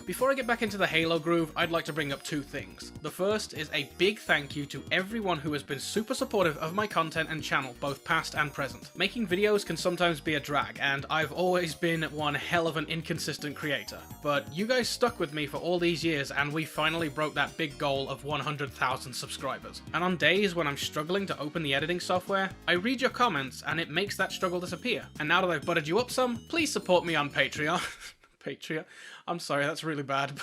Before I get back into the Halo groove, I'd like to bring up two things. The first is a big thank you to everyone who has been super supportive of my content and channel, both past and present. Making videos can sometimes be a drag, and I've always been one hell of an inconsistent creator. But you guys stuck with me for all these years, and we finally broke that big goal of 100,000 subscribers. And on days when I'm struggling to open the editing software, I read your comments and it makes that struggle disappear. And now that I've buttered you up some, please support me on Patreon. Patreon. I'm sorry, that's really bad,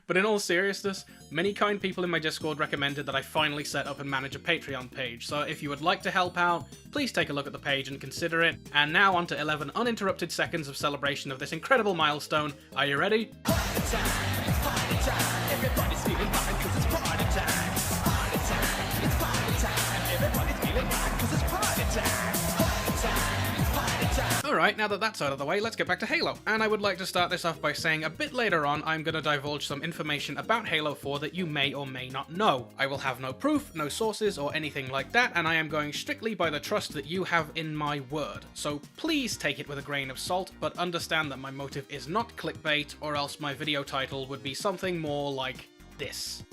but in all seriousness, many kind people in my Discord recommended that I finally set up and manage a Patreon page, so if you would like to help out, please take a look at the page and consider it. And now on to 11 uninterrupted seconds of celebration of this incredible milestone. Are you ready? Party time, everybody's feeling fine 'cause it's party time. Party time, it's party time, everybody's feeling fine 'cause it's party time. Party time, party time. Alright, now that that's out of the way, let's get back to Halo. And I would like to start this off by saying a bit later on, I'm going to divulge some information about Halo 4 that you may or may not know. I will have no proof, no sources, or anything like that, and I am going strictly by the trust that you have in my word. So please take it with a grain of salt, but understand that my motive is not clickbait, or else my video title would be something more like this.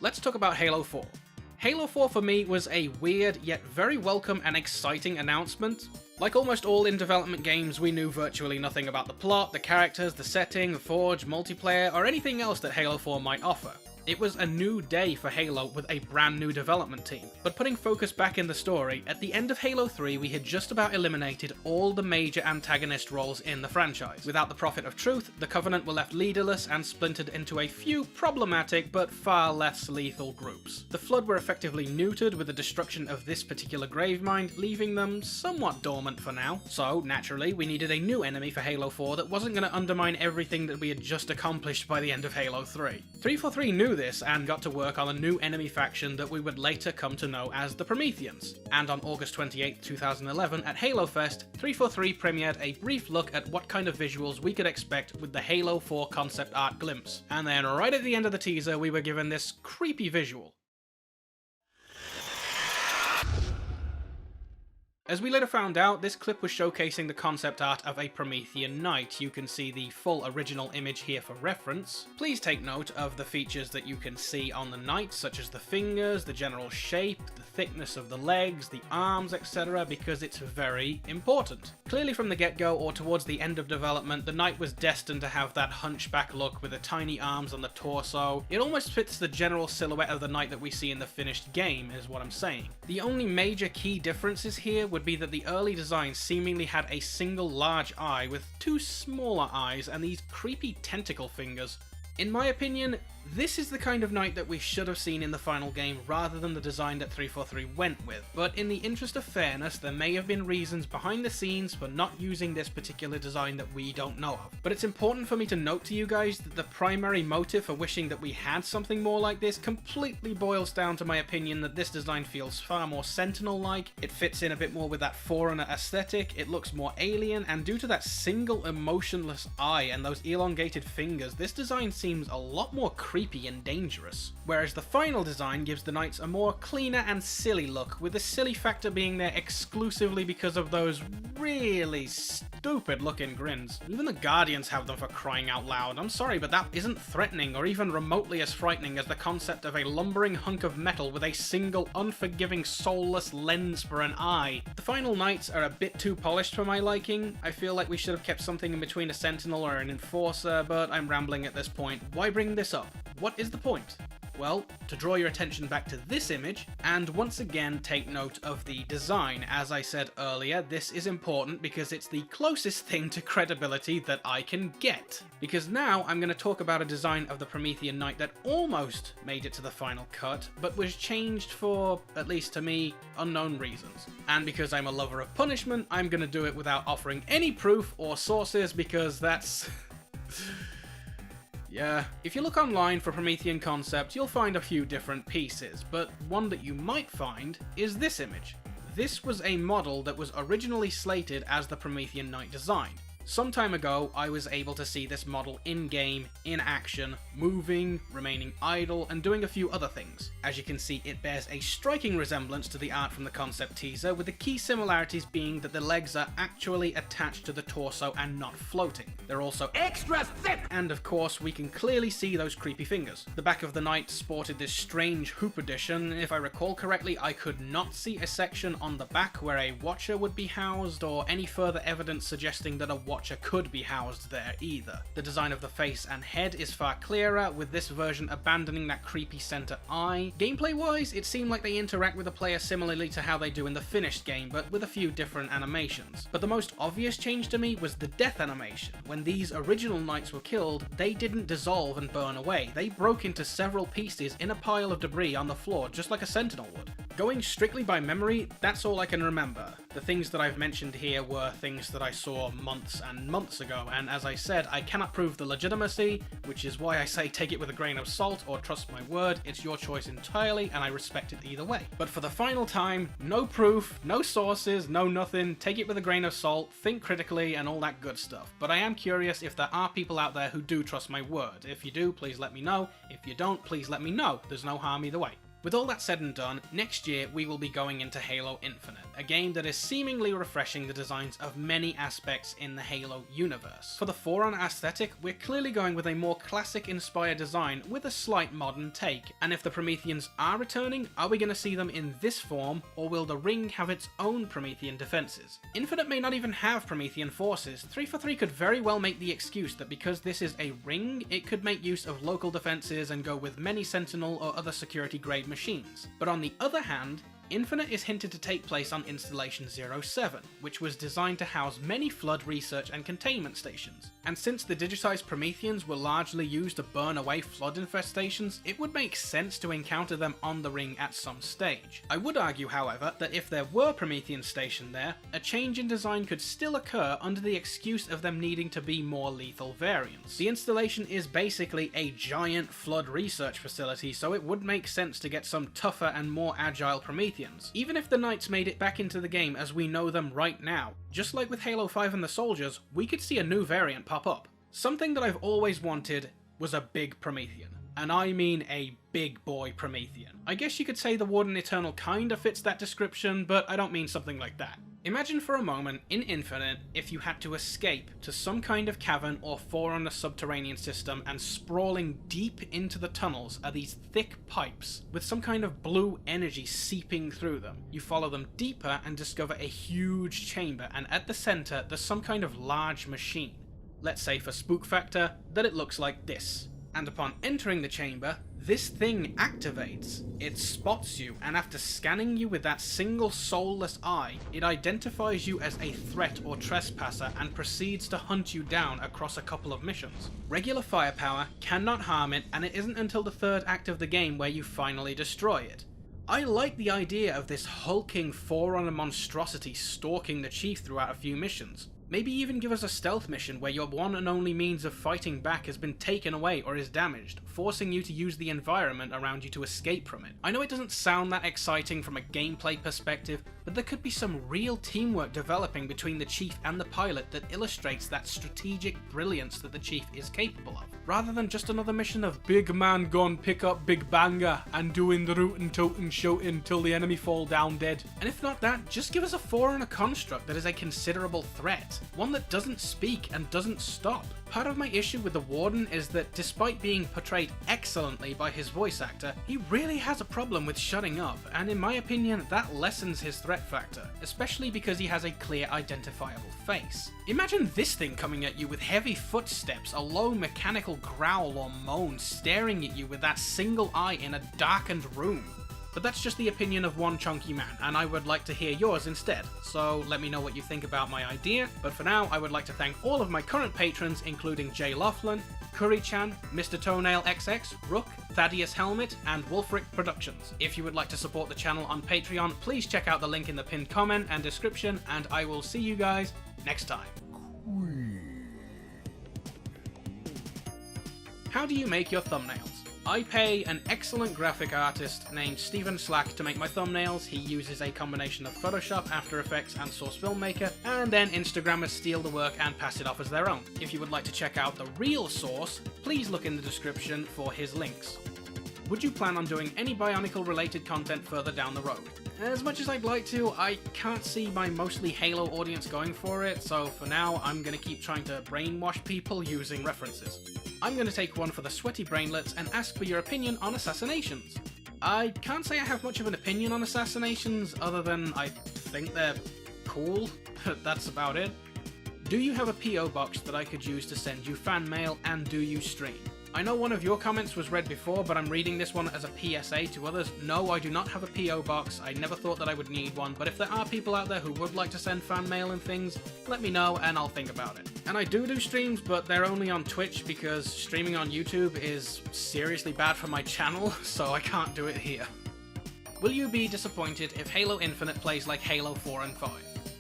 Let's talk about Halo 4. Halo 4 for me was a weird yet very welcome and exciting announcement. Like almost all in development games, we knew virtually nothing about the plot, the characters, the setting, the forge, multiplayer, or anything else that Halo 4 might offer. It was a new day for Halo with a brand new development team. But putting focus back in the story, at the end of Halo 3 we had just about eliminated all the major antagonist roles in the franchise. Without the Prophet of Truth, the Covenant were left leaderless and splintered into a few problematic but far less lethal groups. The Flood were effectively neutered with the destruction of this particular gravemind, leaving them somewhat dormant for now. So, naturally, we needed a new enemy for Halo 4 that wasn't going to undermine everything that we had just accomplished by the end of Halo 3. 343 knew this and got to work on a new enemy faction that we would later come to know as the Prometheans. And on August 28, 2011 at Halo Fest, 343 premiered a brief look at what kind of visuals we could expect with the Halo 4 concept art glimpse. And then right at the end of the teaser we were given this creepy visual. As we later found out, this clip was showcasing the concept art of a Promethean Knight. You can see the full original image here for reference. Please take note of the features that you can see on the Knight, such as the fingers, the general shape, the thickness of the legs, the arms, etc., because it's very important. Clearly from the get-go, or towards the end of development, the Knight was destined to have that hunchback look with the tiny arms on the torso. It almost fits the general silhouette of the Knight that we see in the finished game, is what I'm saying. The only major key differences here would be that the early design seemingly had a single large eye with two smaller eyes and these creepy tentacle fingers. In my opinion, this is the kind of Knight that we should have seen in the final game rather than the design that 343 went with, but in the interest of fairness there may have been reasons behind the scenes for not using this particular design that we don't know of. But it's important for me to note to you guys that the primary motive for wishing that we had something more like this completely boils down to my opinion that this design feels far more Sentinel-like, it fits in a bit more with that Forerunner aesthetic, it looks more alien, and due to that single emotionless eye and those elongated fingers, this design seems a lot more creepy and dangerous. Whereas the final design gives the Knights a more cleaner and silly look, with the silly factor being there exclusively because of those really stupid looking grins. Even the Guardians have them, for crying out loud. I'm sorry, but that isn't threatening or even remotely as frightening as the concept of a lumbering hunk of metal with a single unforgiving soulless lens for an eye. The final Knights are a bit too polished for my liking. I feel like we should have kept something in between a Sentinel or an Enforcer, but I'm rambling at this point. Why bring this up? What is the point? Well, to draw your attention back to this image, and once again take note of the design. As I said earlier, this is important because it's the closest thing to credibility that I can get. Because now I'm going to talk about a design of the Promethean Knight that almost made it to the final cut, but was changed for, at least to me, unknown reasons. And because I'm a lover of punishment, I'm going to do it without offering any proof or sources because that's... Yeah, if you look online for Promethean concept, you'll find a few different pieces, but one that you might find is this image. This was a model that was originally slated as the Promethean Knight design. Some time ago, I was able to see this model in-game, in action, moving, remaining idle, and doing a few other things. As you can see, it bears a striking resemblance to the art from the concept teaser, with the key similarities being that the legs are actually attached to the torso and not floating. They're also extra thick! And of course, we can clearly see those creepy fingers. The back of the Knight sported this strange hoop addition. If I recall correctly, I could not see a section on the back where a watcher would be housed, or any further evidence suggesting that a watcher could be housed there either. The design of the face and head is far clearer, with this version abandoning that creepy center eye. Gameplay wise, it seemed like they interact with the player similarly to how they do in the finished game, but with a few different animations. But the most obvious change to me was the death animation. When these original Knights were killed, they didn't dissolve and burn away. They broke into several pieces in a pile of debris on the floor, just like a sentinel would. Going strictly by memory, that's all I can remember. The things that I've mentioned here were things that I saw months and months ago, and as I said, I cannot prove the legitimacy, which is why I say take it with a grain of salt or trust my word. It's your choice entirely, and I respect it either way. But for the final time, no proof, no sources, no nothing, take it with a grain of salt, think critically, and all that good stuff. But I am curious if there are people out there who do trust my word. If you do, please let me know. If you don't, please let me know. There's no harm either way. With all that said and done, next year we will be going into Halo Infinite, a game that is seemingly refreshing the designs of many aspects in the Halo universe. For the Forerunner aesthetic, we're clearly going with a more classic-inspired design with a slight modern take, and if the Prometheans are returning, are we going to see them in this form, or will the ring have its own Promethean defenses? Infinite may not even have Promethean forces. 343 could very well make the excuse that because this is a ring, it could make use of local defenses and go with many Sentinel or other security-grade machines. But on the other hand, Infinite is hinted to take place on Installation 07, which was designed to house many flood research and containment stations. And since the digitized Prometheans were largely used to burn away flood infestations, it would make sense to encounter them on the ring at some stage. I would argue, however, that if there were Prometheans stationed there, a change in design could still occur under the excuse of them needing to be more lethal variants. The installation is basically a giant flood research facility, so it would make sense to get some tougher and more agile Prometheans. Even if the Knights made it back into the game as we know them right now, just like with Halo 5 and the Soldiers, we could see a new variant pop up. Something that I've always wanted was a big Promethean. And I mean a big boy Promethean. I guess you could say the Warden Eternal kinda fits that description, but I don't mean something like that. Imagine for a moment, in Infinite, if you had to escape to some kind of cavern or Forerunner subterranean system, and sprawling deep into the tunnels are these thick pipes with some kind of blue energy seeping through them. You follow them deeper and discover a huge chamber, and at the center there's some kind of large machine. Let's say for spook factor that it looks like this. And upon entering the chamber, this thing activates. It spots you, and after scanning you with that single soulless eye, it identifies you as a threat or trespasser and proceeds to hunt you down across a couple of missions. Regular firepower cannot harm it, and it isn't until the third act of the game where you finally destroy it. I like the idea of this hulking Forerunner monstrosity stalking the Chief throughout a few missions. Maybe even give us a stealth mission where your one and only means of fighting back has been taken away or is damaged, forcing you to use the environment around you to escape from it. I know it doesn't sound that exciting from a gameplay perspective, but there could be some real teamwork developing between the Chief and the pilot that illustrates that strategic brilliance that the Chief is capable of, rather than just another mission of big man gone pick up big banger and doing the rootin' tootin' shootin' till the enemy fall down dead. And if not that, just give us a Forerunner construct that is a considerable threat. One that doesn't speak and doesn't stop. Part of my issue with the Warden is that despite being portrayed excellently by his voice actor, he really has a problem with shutting up, and in my opinion that lessens his threat factor, especially because he has a clear identifiable face. Imagine this thing coming at you with heavy footsteps, a low mechanical growl or moan staring at you with that single eye in a darkened room. But that's just the opinion of one chunky man, and I would like to hear yours instead, so let me know what you think about my idea. But for now, I would like to thank all of my current patrons, including Jay Laughlin, Curry-chan, Mr. Toenail XX, Rook, Thaddeus Helmet, and Wolfric Productions. If you would like to support the channel on Patreon, please check out the link in the pinned comment and description, and I will see you guys next time. How do you make your thumbnails? I pay an excellent graphic artist named Stephen Slack to make my thumbnails. He uses a combination of Photoshop, After Effects, and Source Filmmaker, and then Instagrammers steal the work and pass it off as their own. If you would like to check out the real source, please look in the description for his links. Would you plan on doing any Bionicle-related content further down the road? As much as I'd like to, I can't see my mostly Halo audience going for it, so for now I'm gonna keep trying to brainwash people using references. I'm gonna take one for the sweaty brainlets and ask for your opinion on assassinations. I can't say I have much of an opinion on assassinations, other than I think they're cool. That's about it. Do you have a PO box that I could use to send you fan mail, and do you stream? I know one of your comments was read before, but I'm reading this one as a PSA to others. No, I do not have a PO box. I never thought that I would need one, but if there are people out there who would like to send fan mail and things, let me know and I'll think about it. And I do streams, but they're only on Twitch because streaming on YouTube is seriously bad for my channel, so I can't do it here. Will you be disappointed if Halo Infinite plays like Halo 4 and 5?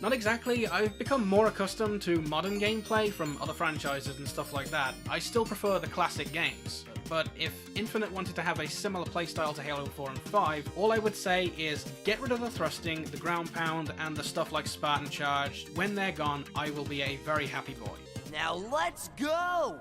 Not exactly. I've become more accustomed to modern gameplay from other franchises and stuff like that. I still prefer the classic games, but if Infinite wanted to have a similar playstyle to Halo 4 and 5, all I would say is get rid of the thrusting, the ground pound, and the stuff like Spartan Charge. When they're gone, I will be a very happy boy. Now let's go!